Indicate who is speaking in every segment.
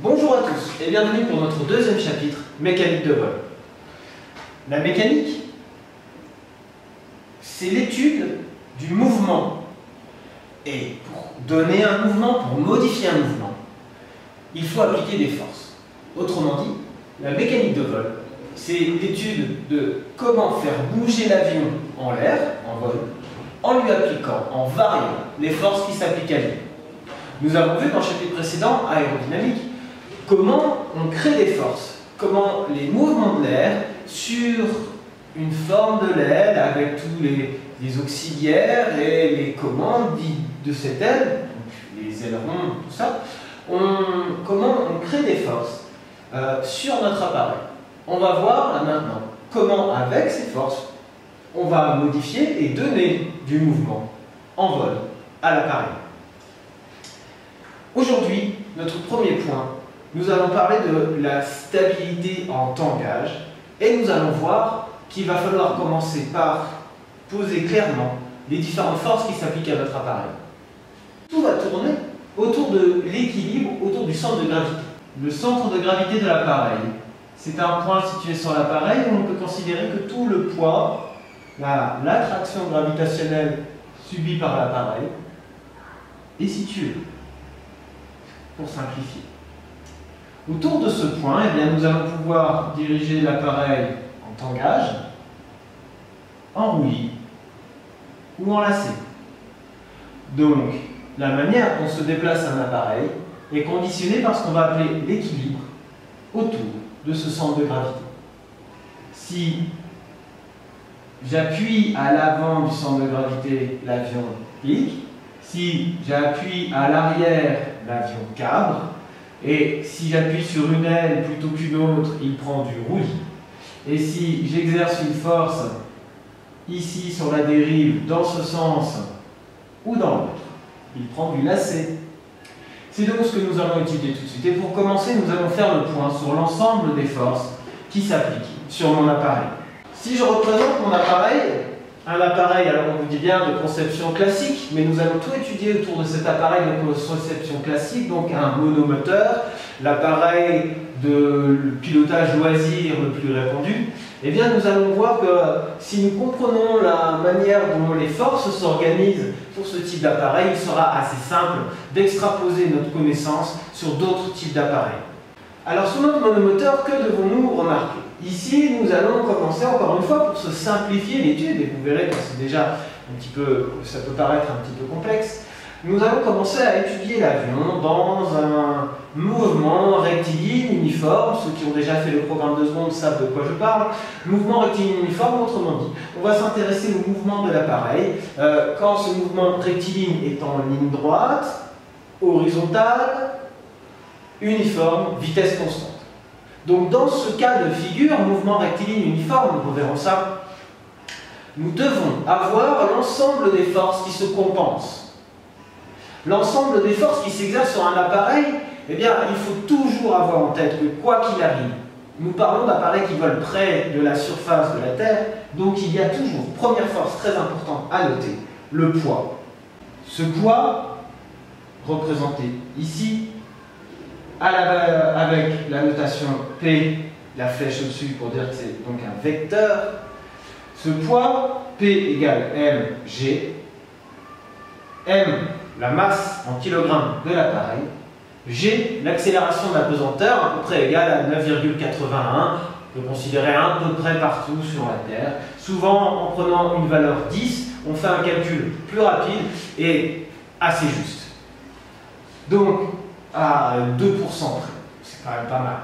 Speaker 1: Bonjour à tous et bienvenue pour notre deuxième chapitre, mécanique de vol. La mécanique, c'est l'étude du mouvement. Et pour donner un mouvement, pour modifier un mouvement, il faut appliquer des forces. Autrement dit, la mécanique de vol, c'est l'étude de comment faire bouger l'avion en l'air, en vol, en lui appliquant, en variant les forces qui s'appliquent à lui. Nous avons vu dans le chapitre précédent, aérodynamique, comment on crée des forces, comment les mouvements de l'air sur une forme de l'aile avec tous les auxiliaires et les commandes de cette aile, les ailerons, tout ça, comment on crée des forces sur notre appareil. On va voir là maintenant comment avec ces forces on va modifier et donner du mouvement en vol à l'appareil. Aujourd'hui, notre premier point, nous allons parler de la stabilité en tangage et nous allons voir qu'il va falloir commencer par poser clairement les différentes forces qui s'appliquent à notre appareil. Tout va tourner autour de l'équilibre, autour du centre de gravité. Le centre de gravité de l'appareil, c'est un point situé sur l'appareil où on peut considérer que tout le poids, l'attraction gravitationnelle subie par l'appareil, est situé. Pour simplifier. Autour de ce point, eh bien, nous allons pouvoir diriger l'appareil en tangage, en roulis ou en lacet. Donc, la manière dont se déplace un appareil est conditionnée par ce qu'on va appeler l'équilibre autour de ce centre de gravité. Si j'appuie à l'avant du centre de gravité, l'avion pique. Si j'appuie à l'arrière, l'avion cabre. Et si j'appuie sur une aile plutôt qu'une autre, il prend du roulis. Et si j'exerce une force ici sur la dérive, dans ce sens ou dans l'autre, il prend du lacet. C'est donc ce que nous allons étudier tout de suite. Et pour commencer, nous allons faire le point sur l'ensemble des forces qui s'appliquent sur mon appareil. Si je représente mon appareil, un appareil, alors on vous dit bien de conception classique, mais nous allons tout étudier autour de cet appareil de conception classique, donc un monomoteur, l'appareil de pilotage loisir le plus répandu. Eh bien, nous allons voir que si nous comprenons la manière dont les forces s'organisent pour ce type d'appareil, il sera assez simple d'extraposer notre connaissance sur d'autres types d'appareils. Alors, sur notre monomoteur, que devons-nous remarquer? Ici, nous allons commencer encore une fois pour se simplifier l'étude, et vous verrez que c'est déjà un petit peu, ça peut paraître un petit peu complexe. Nous allons commencer à étudier l'avion dans un mouvement rectiligne uniforme. Ceux qui ont déjà fait le programme 2 secondes savent de quoi je parle. Mouvement rectiligne uniforme, autrement dit, on va s'intéresser au mouvement de l'appareil. Quand ce mouvement rectiligne est en ligne droite, horizontale, uniforme, vitesse constante. Donc dans ce cas de figure, mouvement rectiligne uniforme, nous verrons ça, nous devons avoir l'ensemble des forces qui se compensent. L'ensemble des forces qui s'exercent sur un appareil, eh bien, il faut toujours avoir en tête que quoi qu'il arrive, nous parlons d'appareils qui volent près de la surface de la Terre, donc il y a toujours, première force très importante à noter, le poids. Ce poids, représenté ici, avec la notation P, la flèche au-dessus pour dire que c'est donc un vecteur, ce poids, P égale mg, m, la masse en kilogrammes de l'appareil, g, l'accélération de la pesanteur, à peu près égale à 9,81, on peut considérer à peu près partout sur la Terre. Souvent, en prenant une valeur 10, on fait un calcul plus rapide et assez juste. Donc, à 2% près. C'est quand même pas mal.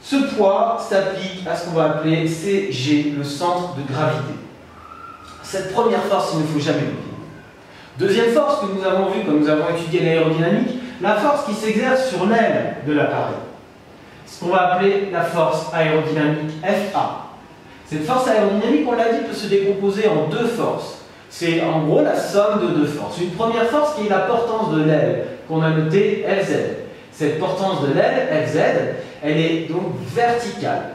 Speaker 1: Ce poids s'applique à ce qu'on va appeler CG, le centre de gravité. Cette première force, il ne faut jamais l'oublier. Deuxième force que nous avons vue quand nous avons étudié l'aérodynamique, la force qui s'exerce sur l'aile de l'appareil. Ce qu'on va appeler la force aérodynamique FA. Cette force aérodynamique, on l'a dit, peut se décomposer en deux forces. C'est en gros la somme de deux forces. Une première force qui est la portance de l'aile, qu'on a notée Lz. Cette portance de l'aile, Lz, elle est donc verticale.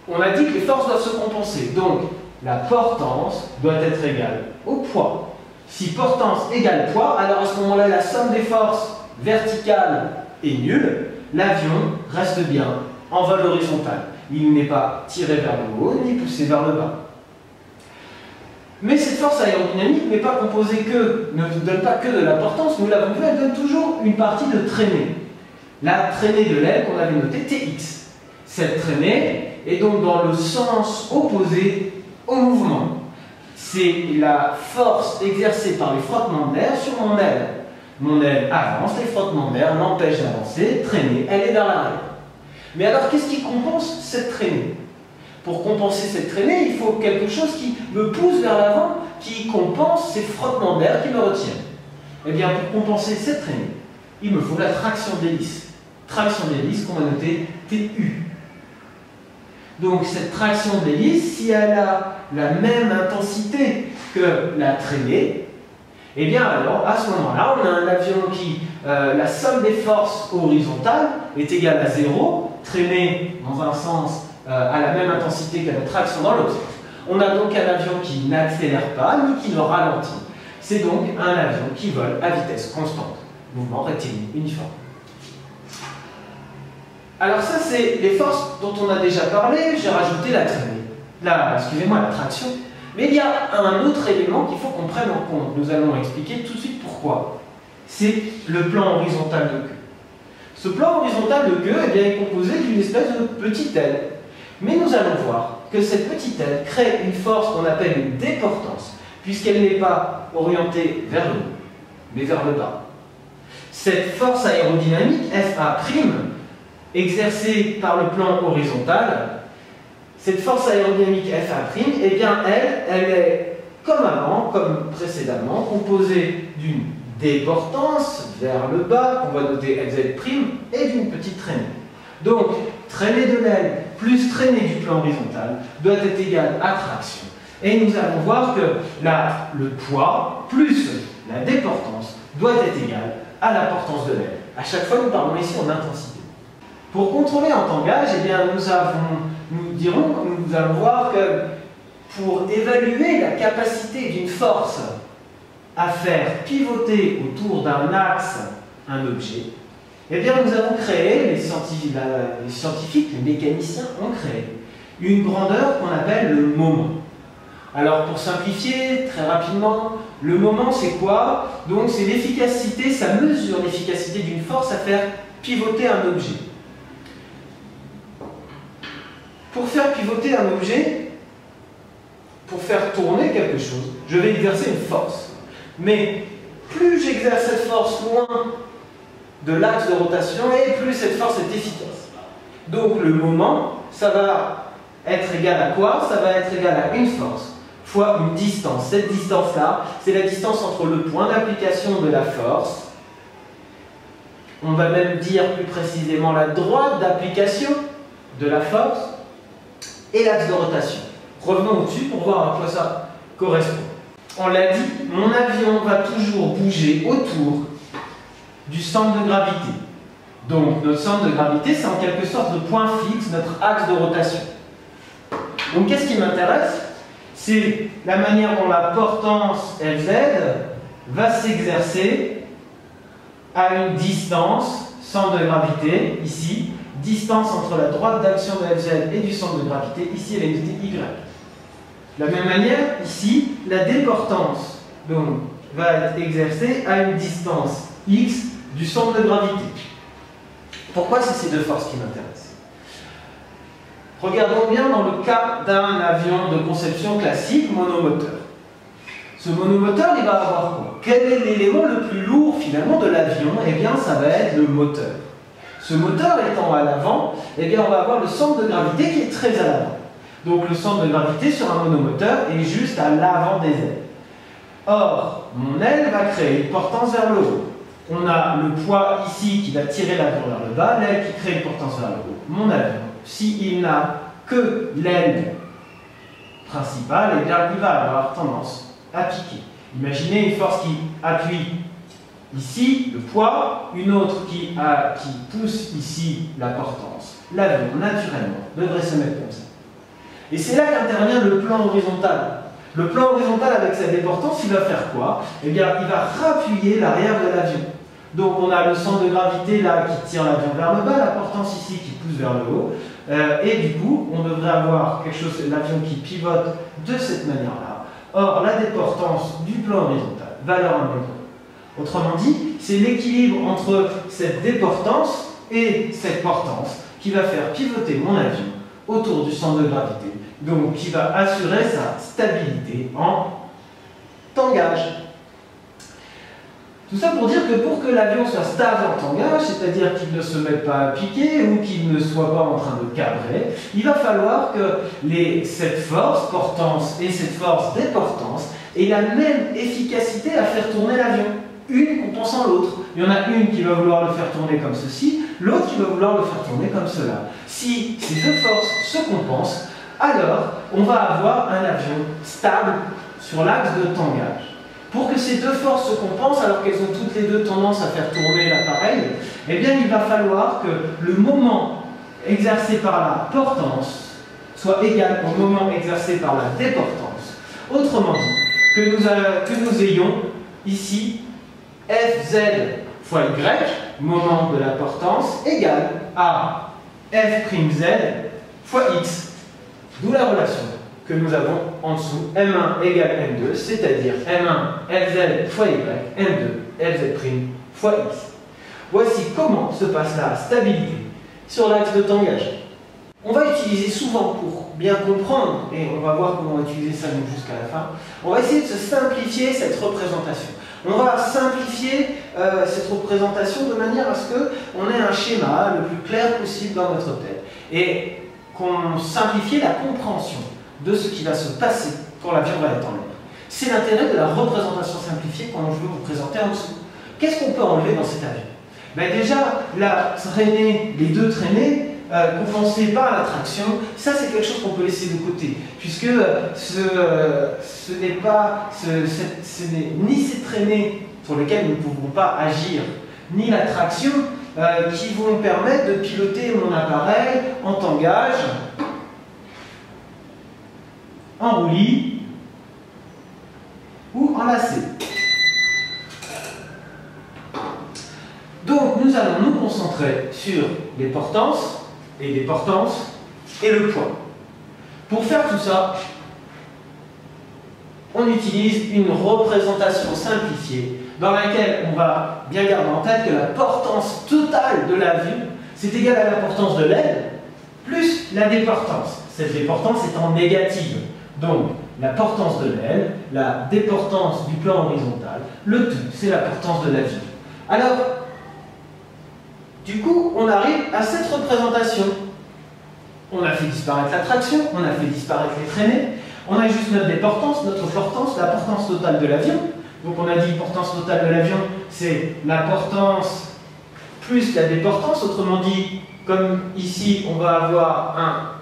Speaker 1: On a dit que les forces doivent se compenser. Donc, la portance doit être égale au poids. Si portance égale poids, alors à ce moment-là, la somme des forces verticale est nulle, l'avion reste bien en vol horizontal. Il n'est pas tiré vers le haut ni poussé vers le bas. Mais cette force aérodynamique n'est pas composée ne donne pas que de la portance, nous l'avons vu, elle donne toujours une partie de traînée. La traînée de l'aile qu'on avait notée Tx. Cette traînée est donc dans le sens opposé au mouvement. C'est la force exercée par les frottements d'air sur mon aile. Mon aile avance, les frottements d'air l'empêchent d'avancer, traîner, elle est vers l'arrière. Mais alors, qu'est-ce qui compense cette traînée? Pour compenser cette traînée, il faut quelque chose qui me pousse vers l'avant, qui compense ces frottements d'air qui me retiennent. Eh bien, pour compenser cette traînée, il me faut la traction d'hélice. Traction d'hélice qu'on va noter TU. Donc, cette traction d'hélice, si elle a la même intensité que la traînée, eh bien alors, à ce moment-là, on a un avion qui, la somme des forces horizontales est égale à 0, traînée dans un sens à la même intensité que la traction dans l'autre sens. On a donc un avion qui n'accélère pas ni qui ne ralentit. C'est donc un avion qui vole à vitesse constante. Mouvement rectiligne uniforme. Alors ça, c'est les forces dont on a déjà parlé. J'ai rajouté la traînée. Excusez-moi, la traction. Mais il y a un autre élément qu'il faut qu'on prenne en compte. Nous allons expliquer tout de suite pourquoi. C'est le plan horizontal de queue. Ce plan horizontal de queue est composé d'une espèce de petite aile. Mais nous allons voir que cette petite aile crée une force qu'on appelle une déportance, puisqu'elle n'est pas orientée vers le haut, mais vers le bas. Cette force aérodynamique, Fa', exercée par le plan horizontal, cette force aérodynamique Fa', eh bien, elle est, comme avant, comme précédemment, composée d'une déportance vers le bas, qu'on va noter Fz', et d'une petite traînée. Donc, traînée de l'aile plus traînée du plan horizontal doit être égale à traction. Et nous allons voir que le poids plus la déportance doit être égal à la portance de l'aile. À chaque fois, nous parlons ici en intensité. Pour contrôler en tangage, eh bien, nous allons voir que pour évaluer la capacité d'une force à faire pivoter autour d'un axe un objet, eh bien, nous avons créé, les scientifiques, les mécaniciens ont créé une grandeur qu'on appelle le moment. Alors, pour simplifier très rapidement, le moment, c'est quoi? Donc, c'est l'efficacité, ça mesure l'efficacité d'une force à faire pivoter un objet. Pour faire pivoter un objet, pour faire tourner quelque chose, je vais exercer une force. Mais plus j'exerce cette force loin de l'axe de rotation, et plus cette force est efficace. Donc le moment, ça va être égal à quoi? Ça va être égal à une force fois une distance. Cette distance-là, c'est la distance entre le point d'application de la force, on va même dire plus précisément la droite d'application de la force, et l'axe de rotation. Revenons au-dessus pour voir à quoi ça correspond. On l'a dit, mon avion va toujours bouger autour du centre de gravité. Donc notre centre de gravité, c'est en quelque sorte le point fixe, notre axe de rotation. Donc qu'est-ce qui m'intéresse? C'est la manière dont la portance Fz va s'exercer à une distance, centre de gravité, ici, distance entre la droite d'action de Fz et du centre de gravité, ici elle est notée Y. De la même manière, ici, la déportance donc, va être exercée à une distance x du centre de gravité. Pourquoi c'est ces deux forces qui m'intéressent? Regardons bien dans le cas d'un avion de conception classique monomoteur. Ce monomoteur, il va avoir quoi? Quel est l'élément le plus lourd finalement de l'avion? Eh bien, ça va être le moteur. Ce moteur étant à l'avant, eh bien, on va avoir le centre de gravité qui est très à l'avant. Donc le centre de gravité sur un monomoteur est juste à l'avant des ailes. Or, mon aile va créer une portance vers le haut. On a le poids ici qui va tirer l'avion vers le bas, l'aile qui crée une portance vers le haut. Mon avion, s'il n'a que l'aile principale, eh bien, il va avoir tendance à piquer. Imaginez une force qui appuie ici le poids, une autre qui pousse ici la portance. L'avion, naturellement, devrait se mettre comme ça. Et c'est là qu'intervient le plan horizontal. Le plan horizontal avec sa déportance, il va faire quoi? Eh bien, il va rappuyer l'arrière de l'avion. Donc on a le centre de gravité là qui tire l'avion vers le bas, la portance ici qui pousse vers le haut, et du coup on devrait avoir quelque chose, l'avion qui pivote de cette manière-là. Or la déportance du plan horizontal va leur amener. Autrement dit, c'est l'équilibre entre cette déportance et cette portance qui va faire pivoter mon avion autour du centre de gravité, donc qui va assurer sa stabilité en tangage. Tout ça pour dire que pour que l'avion soit stable en tangage, c'est-à-dire qu'il ne se mette pas à piquer ou qu'il ne soit pas en train de cabrer, il va falloir que cette force portance et cette force déportance aient la même efficacité à faire tourner l'avion, une compensant l'autre. Il y en a une qui va vouloir le faire tourner comme ceci, l'autre qui va vouloir le faire tourner comme cela. Si ces deux forces se compensent, alors on va avoir un avion stable sur l'axe de tangage. Pour que ces deux forces se compensent, alors qu'elles ont toutes les deux tendance à faire tourner l'appareil, eh bien il va falloir que le moment exercé par la portance soit égal au moment exercé par la déportance. Autrement dit, que nous ayons ici Fz fois Y, moment de la portance, égal à F'Z fois X. D'où la relation que nous avons en dessous, M1 égale M2, c'est-à-dire M1 Fz fois Y, M2 Fz' fois X. Voici comment se passe la stabilité sur l'axe de tangage. On va utiliser souvent, pour bien comprendre, et on va voir comment on va utiliser ça jusqu'à la fin, on va essayer de se simplifier cette représentation. On va simplifier cette représentation de manière à ce qu'on ait un schéma le plus clair possible dans notre tête et qu'on simplifie la compréhension de ce qui va se passer quand l'avion va être en l'air. C'est l'intérêt de la représentation simplifiée quand je veux vous présenter en dessous. Qu'est-ce qu'on peut enlever dans cet avion? Ben déjà, les deux traînées compensées par la traction, ça c'est quelque chose qu'on peut laisser de côté, puisque ce n'est ni ces traînées sur lesquelles nous ne pouvons pas agir, ni la traction qui vont permettre de piloter mon appareil en tangage, en roulis ou en lacet. Donc nous allons nous concentrer sur les portances et les portances et le poids. Pour faire tout ça, on utilise une représentation simplifiée dans laquelle on va bien garder en tête que la portance totale de l'avion, c'est égal à la portance de l'aile plus la déportance. Cette déportance étant négative. Donc, la portance de l'aile, la déportance du plan horizontal, le tout, c'est la portance de l'avion. Alors, du coup, on arrive à cette représentation. On a fait disparaître la traction, on a fait disparaître les traînées, on a juste notre déportance, notre portance, la portance totale de l'avion. Donc on a dit portance totale de l'avion, c'est la portance plus la déportance. Autrement dit, comme ici, on va avoir un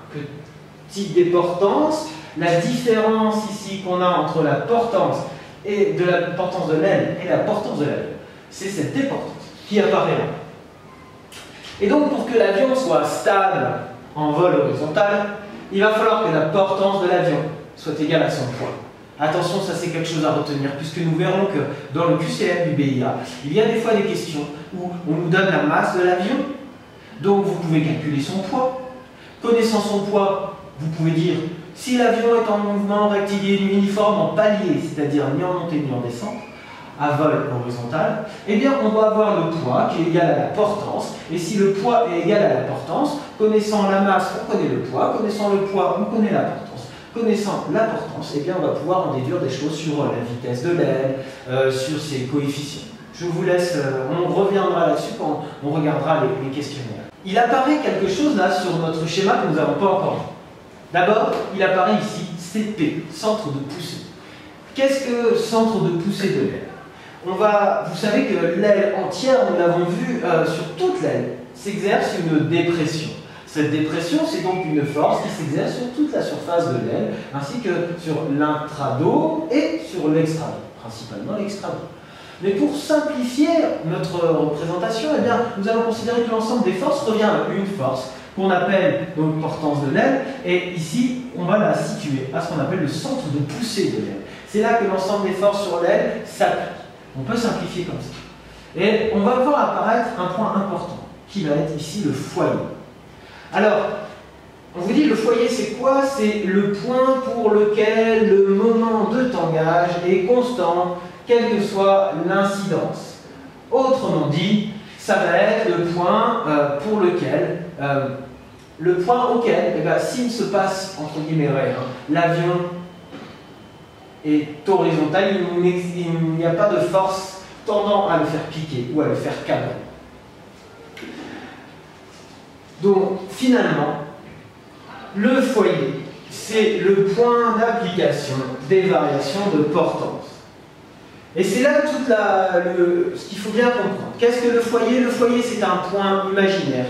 Speaker 1: petit déportance. La différence ici qu'on a entre la portance et de la portance de l'aile et la portance de l'avion, c'est cette déportance qui apparaît là. Et donc pour que l'avion soit stable en vol horizontal, il va falloir que la portance de l'avion soit égale à son poids. Attention, ça c'est quelque chose à retenir, puisque nous verrons que dans le QCM du BIA, il y a des fois des questions où on nous donne la masse de l'avion, donc vous pouvez calculer son poids. Connaissant son poids, vous pouvez dire si l'avion est en mouvement rectiligne uniforme en palier, c'est-à-dire ni en montée ni en descente, à vol horizontal, eh bien on va avoir le poids qui est égal à la portance, et si le poids est égal à la portance, connaissant la masse, on connaît le poids, connaissant le poids, on connaît la portance. Connaissant la portance, eh bien on va pouvoir en déduire des choses sur la vitesse de l'aile, sur ses coefficients. Je vous laisse, on reviendra là-dessus quand on regardera les questionnaires. Il apparaît quelque chose là sur notre schéma que nous n'avons pas encore vu. D'abord, il apparaît ici CP, centre de poussée. Qu'est-ce que centre de poussée de l'aile? Vous savez que l'aile entière, nous l'avons vu sur toute l'aile, s'exerce une dépression. Cette dépression, c'est donc une force qui s'exerce sur toute la surface de l'aile, ainsi que sur l'intrados et sur l'extrados, principalement l'extrados. Mais pour simplifier notre représentation, eh bien, nous allons considérer que l'ensemble des forces revient à une force, qu'on appelle donc portance de l'aile, et ici, on va la situer à ce qu'on appelle le centre de poussée de l'aile. C'est là que l'ensemble des forces sur l'aile s'appliquent. On peut simplifier comme ça. Et on va voir apparaître un point important, qui va être ici le foyer. Alors, on vous dit le foyer c'est quoi? C'est le point pour lequel le moment de tangage est constant, quelle que soit l'incidence. Autrement dit, ça va être le point pour lequel, auquel, s'il se passe, entre guillemets rien, l'avion est horizontal, il n'y a pas de force tendant à le faire piquer ou à le faire cabrer. Donc, finalement, le foyer, c'est le point d'application des variations de portance. Et c'est là tout ce qu'il faut bien comprendre. Qu'est-ce que le foyer? Le foyer, c'est un point imaginaire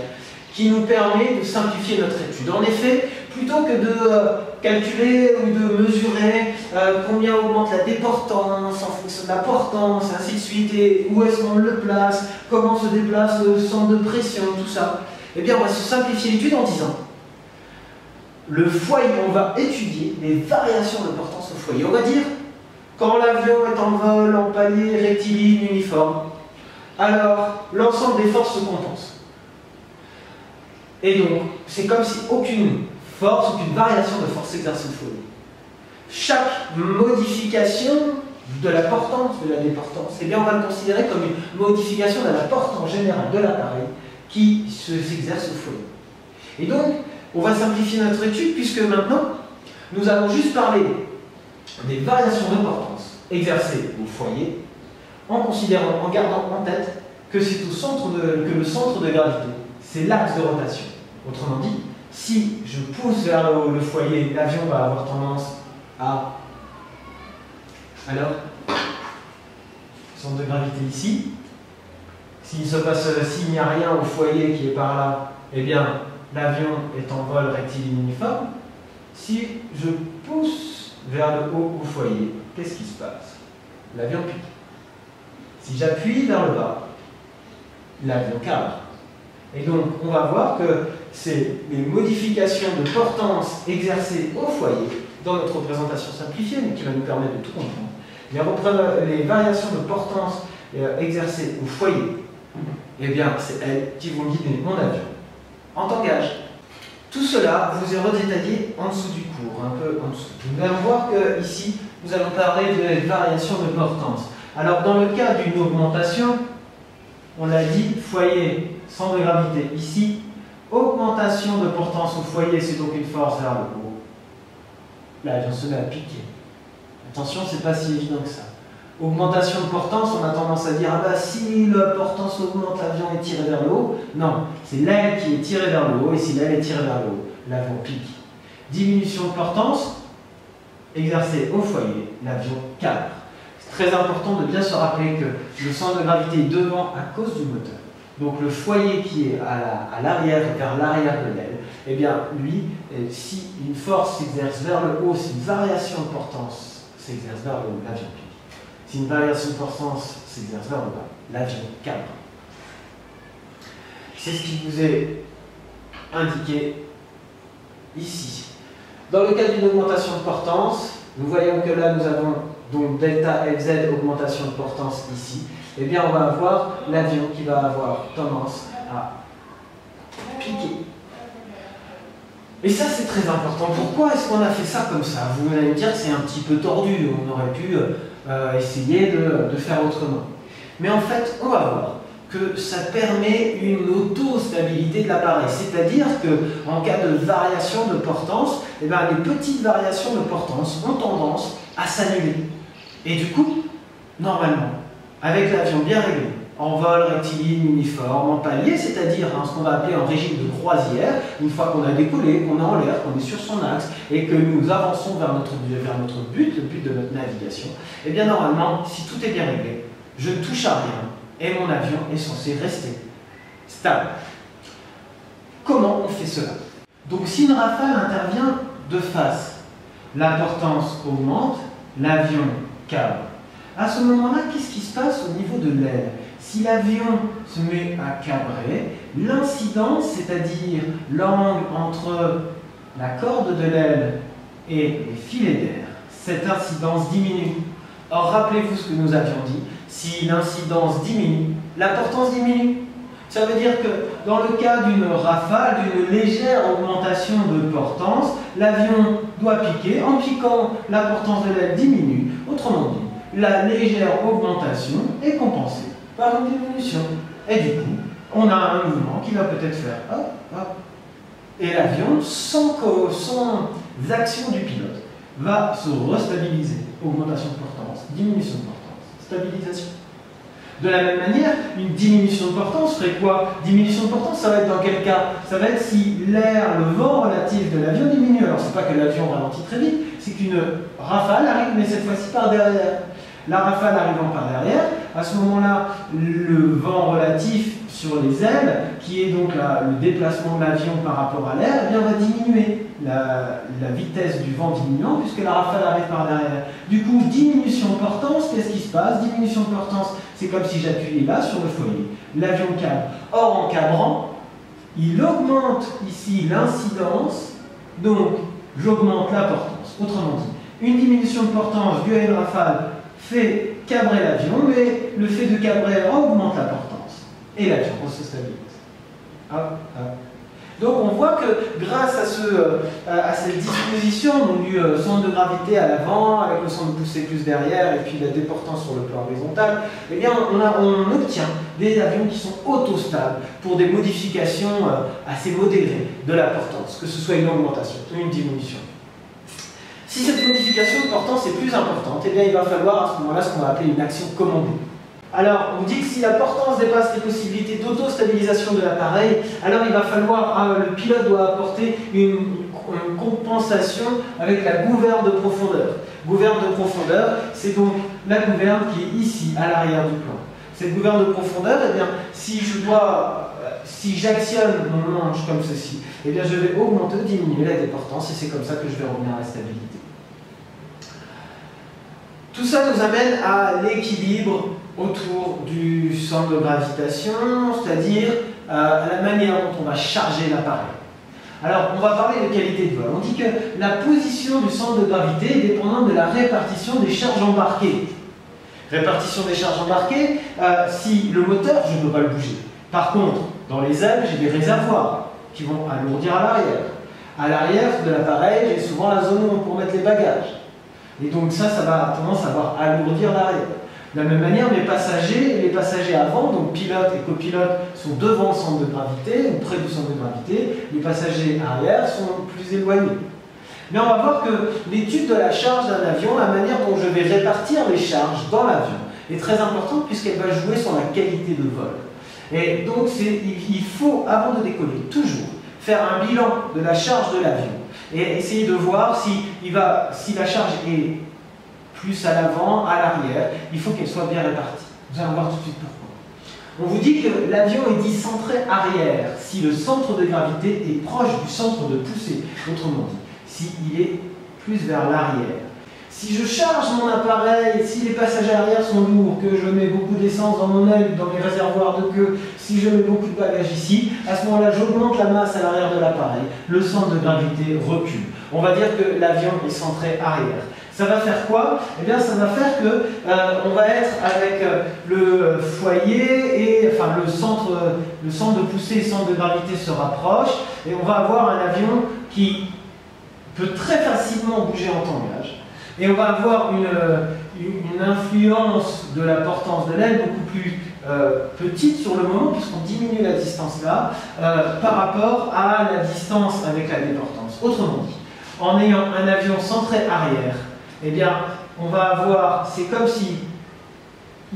Speaker 1: qui nous permet de simplifier notre étude. En effet, plutôt que de calculer ou de mesurer combien augmente la déportance en fonction de la portance, ainsi de suite, et où est-ce qu'on le place, comment se déplace le centre de pression, tout ça, eh bien, on va se simplifier l'étude en disant le foyer, on va étudier les variations de portance au foyer. On va dire, quand l'avion est en vol, en palier, rectiligne, uniforme, alors l'ensemble des forces se compense. Et donc, c'est comme si aucune force, aucune variation de force s'exerce au foyer. Chaque modification de la portance, de la déportance, eh bien, on va le considérer comme une modification de la portance générale de l'appareil qui s'exerce au foyer. Et donc, on va simplifier notre étude puisque maintenant, nous allons juste parler des variations de portance exercées au foyer en considérant, en gardant en tête que c'est au centre que le centre de gravité, c'est l'axe de rotation. Autrement dit, si je pousse vers le foyer, l'avion va avoir tendance à... Alors, centre de gravité ici. S'il n'y a rien au foyer qui est par là, eh bien, l'avion est en vol rectiligne uniforme. Si je pousse vers le haut au foyer, qu'est-ce qui se passe? L'avion pique. Si j'appuie vers le bas, l'avion cabre. Et donc, on va voir que c'est les modifications de portance exercées au foyer, dans notre représentation simplifiée, mais qui va nous permettre de tout comprendre. Les variations de portance exercées au foyer, eh bien, c'est elles qui vont guider mon avion en tangage. Tout cela vous est redétaillé en dessous du cours, un peu en dessous. Nous allons voir que ici, nous allons parler de variations de portance. Alors, dans le cas d'une augmentation, on l'a dit, foyer, centre de gravité ici, augmentation de portance au foyer, c'est donc une force vers le haut. L'avion se met à piquer. Attention, c'est pas si évident que ça. Augmentation de portance, on a tendance à dire ah bah si la portance augmente, l'avion est tiré vers le haut. Non, c'est l'aile qui est tirée vers le haut, et si l'aile est tirée vers le haut, l'avion pique. Diminution de portance exercée au foyer, l'avion cabre. C'est très important de bien se rappeler que le centre de gravité est devant à cause du moteur. Donc le foyer qui est à l'arrière, vers l'arrière de l'aile, eh bien lui, si une force s'exerce vers le haut, si une variation de portance s'exerce vers le haut, l'avion pique. Si une variation de portance s'exerce vers le bas, l'avion cabre. C'est ce qui vous est indiqué ici. Dans le cas d'une augmentation de portance, nous voyons que là nous avons donc delta Lz, augmentation de portance ici. Eh bien on va avoir l'avion qui va avoir tendance à piquer. Et ça c'est très important. Pourquoi est-ce qu'on a fait ça comme ça? Vous allez me dire que c'est un petit peu tordu, on aurait pu essayer de faire autrement. Mais en fait, on va voir que ça permet une auto-stabilité de l'appareil. C'est-à-dire qu'en cas de variation de portance, eh bien, les petites variations de portance ont tendance à s'annuler. Et du coup, normalement, avec l'avion bien réglé, en vol, rectiligne, uniforme, en palier, c'est-à-dire ce qu'on va appeler en régime de croisière, une fois qu'on a décollé, qu'on est en l'air, qu'on est sur son axe, et que nous avançons vers notre but, le but de notre navigation, et bien normalement, si tout est bien réglé, je ne touche à rien, et mon avion est censé rester stable. Comment on fait cela? Donc si une rafale intervient de face, la portance augmente, l'avion cabre. À ce moment-là, qu'est-ce qui se passe au niveau de l'aile? Si l'avion se met à cabrer, l'incidence, c'est-à-dire l'angle entre la corde de l'aile et les filets d'air, cette incidence diminue. Or, rappelez-vous ce que nous avions dit, si l'incidence diminue, la portance diminue. Ça veut dire que dans le cas d'une rafale, d'une légère augmentation de portance, l'avion doit piquer. En piquant, la portance de l'aile diminue. Autrement dit, la légère augmentation est compensée par une diminution. Et du coup, on a un mouvement qui va peut-être faire hop, hop. Et l'avion, sans action du pilote, va se restabiliser. Augmentation de portance, diminution de portance, stabilisation. De la même manière, une diminution de portance ferait quoi? Diminution de portance, ça va être dans quel cas? Ça va être si l'air, le vent relatif de l'avion diminue. Alors, c'est pas que l'avion ralentit très vite, c'est qu'une rafale arrive, mais cette fois-ci par derrière. La rafale arrivant par derrière, à ce moment-là, le vent relatif sur les ailes, qui est donc le déplacement de l'avion par rapport à l'air, eh bien, va diminuer. La vitesse du vent diminuant, puisque la rafale arrive par derrière. Du coup, diminution de portance, qu'est-ce qui se passe? Diminution de portance, c'est comme si j'appuyais là sur le foyer. L'avion cabre. Or, en cabrant, il augmente ici l'incidence, donc j'augmente la portance. Autrement dit, une diminution de portance due à une rafale fait cabrer l'avion, mais le fait de cabrer augmente la portance. Et l'avion se stabilise. Hop, hop. Donc on voit que grâce à cette disposition donc, du centre de gravité à l'avant, avec le centre de poussée plus derrière, et puis la déportance sur le plan horizontal, eh bien on obtient des avions qui sont autostables pour des modifications assez modérées de la portance, que ce soit une augmentation ou une diminution. Si cette modification de portance est plus importante, eh bien il va falloir à ce moment-là ce qu'on va appeler une action commandée. Alors, on dit que si la portance dépasse les possibilités d'auto-stabilisation de l'appareil, alors il va falloir, le pilote doit apporter une compensation avec la gouverne de profondeur. Gouverne de profondeur, c'est donc la gouverne qui est ici, à l'arrière du plan. Cette gouverne de profondeur, eh bien, si j'actionne mon manche comme ceci, eh bien, je vais augmenter ou diminuer la déportance, et c'est comme ça que je vais revenir à la stabilité. Tout ça nous amène à l'équilibre autour du centre de gravitation, c'est-à-dire à la manière dont on va charger l'appareil. Alors, on va parler de qualité de vol. On dit que la position du centre de gravité est dépendante de la répartition des charges embarquées. Répartition des charges embarquées, si le moteur, je ne peux pas le bouger. Par contre, dans les ailes, j'ai des réservoirs qui vont alourdir à l'arrière. À l'arrière de l'appareil, j'ai souvent la zone pour mettre les bagages. Et donc ça va tendance à alourdir l'arrière. De la même manière, les passagers avant, donc pilote et copilote, sont devant le centre de gravité, ou près du centre de gravité. Les passagers arrière sont plus éloignés. Mais on va voir que l'étude de la charge d'un avion, la manière dont je vais répartir les charges dans l'avion, est très importante puisqu'elle va jouer sur la qualité de vol. Et donc il faut, avant de décoller, toujours faire un bilan de la charge de l'avion et essayer de voir si la charge est plus à l'avant, à l'arrière, il faut qu'elle soit bien répartie. Vous allez voir tout de suite pourquoi. On vous dit que l'avion est dit centré arrière si le centre de gravité est proche du centre de poussée, autrement dit, s'il est plus vers l'arrière. Si je charge mon appareil, si les passagers arrière sont lourds, que je mets beaucoup d'essence dans mon aile, dans mes réservoirs de queue, si je mets beaucoup de bagages ici, à ce moment-là, j'augmente la masse à l'arrière de l'appareil. Le centre de gravité recule. On va dire que l'avion est centré arrière. Ça va faire quoi? Eh bien, ça va faire que on va être avec le foyer et enfin le centre de poussée et le centre de gravité se rapprochent et on va avoir un avion qui peut très facilement bouger en tangage. Et on va avoir une influence de la portance de l'aile beaucoup plus petite sur le moment, puisqu'on diminue la distance là, par rapport à la distance avec la déportance. Autrement dit, en ayant un avion centré arrière, eh bien, on va avoir, c'est comme si,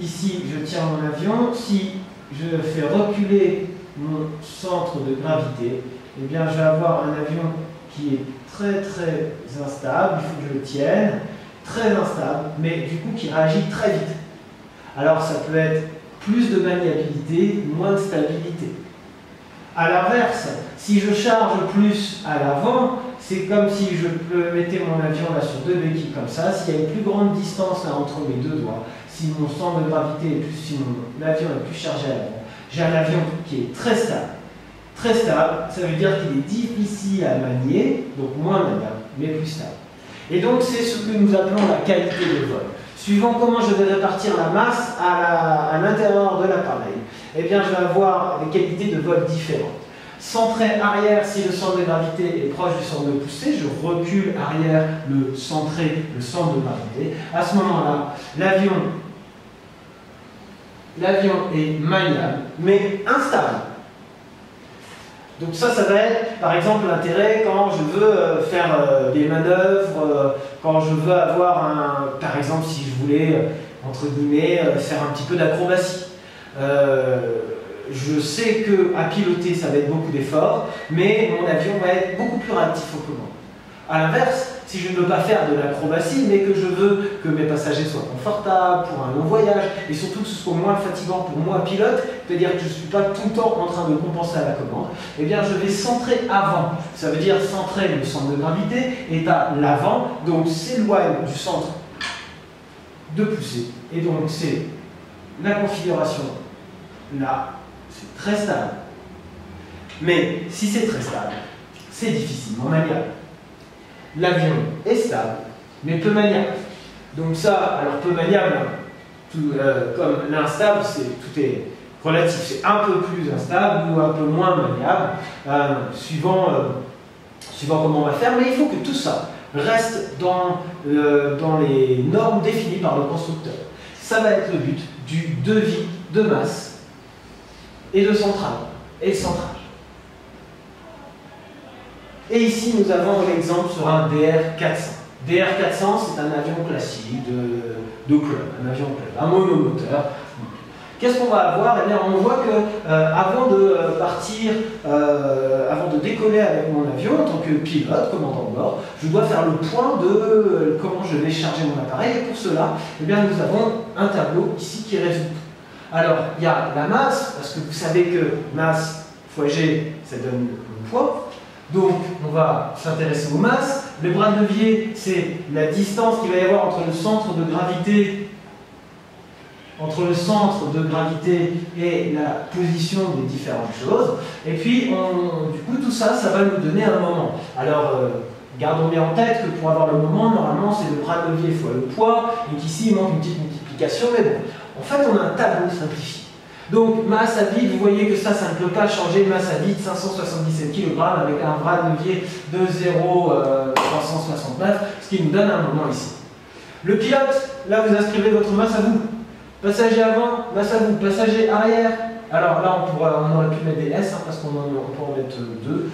Speaker 1: ici, je tiens mon avion, si je fais reculer mon centre de gravité, eh bien, je vais avoir un avion qui est très très instable, il faut que je le tienne, très instable, mais du coup qui réagit très vite. Alors ça peut être plus de maniabilité, moins de stabilité. A l'inverse, si je charge plus à l'avant, c'est comme si je mettais mon avion là sur deux béquilles comme ça, s'il y a une plus grande distance là entre mes deux doigts, si mon centre de gravité est plus, si l'avion est plus chargé à l'avant, j'ai un avion qui est très stable. Très stable, ça veut dire qu'il est difficile à manier, donc moins maniable, mais plus stable. Et donc c'est ce que nous appelons la qualité de vol. suivant comment je vais répartir la masse à l'intérieur de l'appareil, eh bien je vais avoir des qualités de vol différentes. Centré arrière, si le centre de gravité est proche du centre de poussée, je recule arrière le centre de gravité. À ce moment-là, l'avion est maniable, mais instable. Donc ça va être, par exemple, l'intérêt quand je veux faire des manœuvres, quand je veux avoir par exemple, si je voulais, entre guillemets, faire un petit peu d'acrobatie. Je sais qu'à piloter, ça va être beaucoup d'efforts, mais mon avion va être beaucoup plus réactif aux commandes. A l'inverse, si je ne veux pas faire de l'acrobatie, mais que je veux que mes passagers soient confortables pour un long voyage, et surtout que ce soit moins fatigant pour moi pilote, c'est-à-dire que je ne suis pas tout le temps en train de compenser à la commande, eh bien je vais centrer avant. Ça veut dire centrer le centre de gravité est à l'avant, donc s'éloigne du centre de poussée. Et donc c'est la configuration là, c'est très stable. Mais si c'est très stable, c'est difficilement maniable. L'avion est stable, mais peu maniable. Donc ça, alors peu maniable, comme l'instable, tout est relatif. C'est un peu plus instable ou un peu moins maniable, suivant comment on va faire. Mais il faut que tout ça reste dans les normes définies par le constructeur. Ça va être le but du devis de masse et de centrage, et de centrage. Et ici, nous avons l'exemple sur un DR400. DR400, c'est un avion classique de club, un avion club, un monomoteur. Qu'est-ce qu'on va avoir? Eh bien, on voit que avant de partir, avant de décoller avec mon avion, en tant que pilote, commandant de bord, je dois faire le point de comment je vais charger mon appareil. Et pour cela, eh bien, nous avons un tableau ici qui résume tout. Alors, il y a la masse, parce que vous savez que masse fois G, ça donne le poids. Donc, on va s'intéresser aux masses. Le bras de levier, c'est la distance qu'il va y avoir entre le centre de gravité et la position des différentes choses. Et puis, du coup, tout ça, ça va nous donner un moment. Alors, gardons bien en tête que pour avoir le moment, normalement, c'est le bras de levier fois le poids, et qu'ici, il manque une petite multiplication, mais bon. En fait, on a un tableau simplifié. Donc, masse à vide, vous voyez que ça ne peut pas changer. Masse à vide, 577 kg avec un bras de levier de 0,369, ce qui nous donne un moment ici. Le pilote, là, vous inscrivez votre masse à vous. Passager avant, masse à vous. Passager arrière, alors là, on aurait pu mettre des S, parce qu'on peut en mettre 2,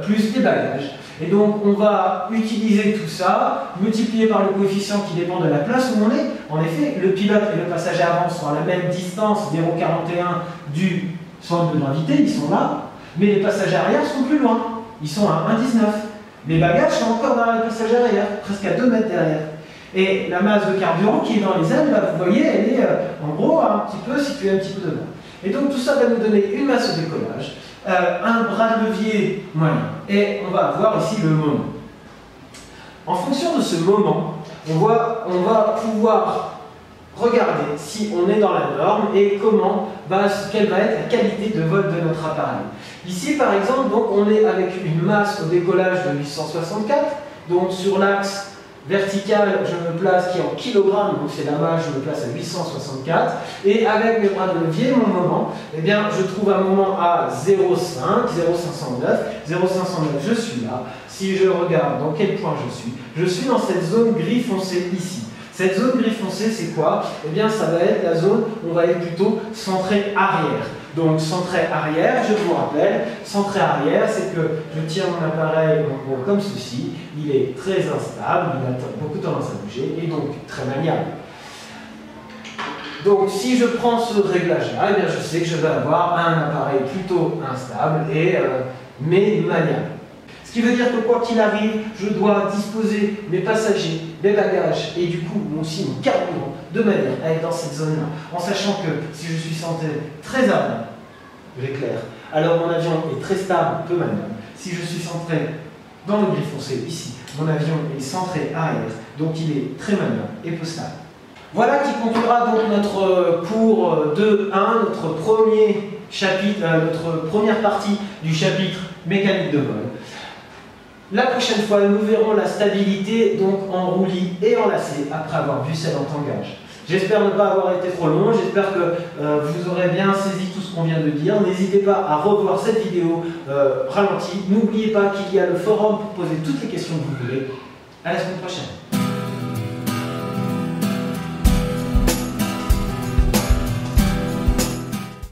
Speaker 1: plus des bagages. Et donc, on va utiliser tout ça, multiplié par le coefficient qui dépend de la place où on est. En effet, le pilote et le passager avant sont à la même distance, 0,41 du centre de gravité, ils sont là. Mais les passagers arrière sont plus loin, ils sont à 1,19. Les bagages sont encore dans le passager arrière, presque à 2 mètres derrière. Et la masse de carburant qui est dans les ailes, là, vous voyez, elle est en gros un petit peu située un petit peu devant. Et donc, tout ça va nous donner une masse au décollage. Un bras de levier moyen. Et on va avoir ici le moment. En fonction de ce moment, on va pouvoir regarder si on est dans la norme et quelle va être la qualité de vol de notre appareil. Ici, par exemple, donc, on est avec une masse au décollage de 864. Donc, sur l'axe vertical, je me place qui est en kilogrammes, donc c'est la masse, je me place à 864. Et avec mes bras de levier, mon moment, eh bien, je trouve un moment à 0,5, 0,509. 0,509, je suis là. Si je regarde dans quel point je suis dans cette zone gris foncé ici. Cette zone gris foncé, c'est quoi? Eh bien, ça va être la zone où on va être plutôt centré arrière. Donc, centré arrière, je vous rappelle, centré arrière, c'est que je tiens mon appareil en gros comme ceci, il est très instable, il a beaucoup tendance à bouger, et donc très maniable. Donc, si je prends ce réglage-là, eh bien, je sais que je vais avoir un appareil plutôt instable, mais maniable. Ce qui veut dire que quoi qu'il arrive, je dois disposer mes passagers, mes bagages et du coup aussi mon carburant de manière à être dans cette zone-là. En sachant que si je suis centré très avant, j'éclaire, alors mon avion est très stable, peu maniable. Si je suis centré dans le gris foncé ici, mon avion est centré arrière, donc il est très maniable et peu stable. Voilà qui conclura donc notre cours 2.1, notre premier chapitre, notre première partie du chapitre mécanique de vol. La prochaine fois, nous verrons la stabilité donc en roulis et en lacet après avoir vu celle en tangage. J'espère ne pas avoir été trop long, j'espère que vous aurez bien saisi tout ce qu'on vient de dire. N'hésitez pas à revoir cette vidéo ralentie. N'oubliez pas qu'il y a le forum pour poser toutes les questions que vous voulez. À la semaine prochaine.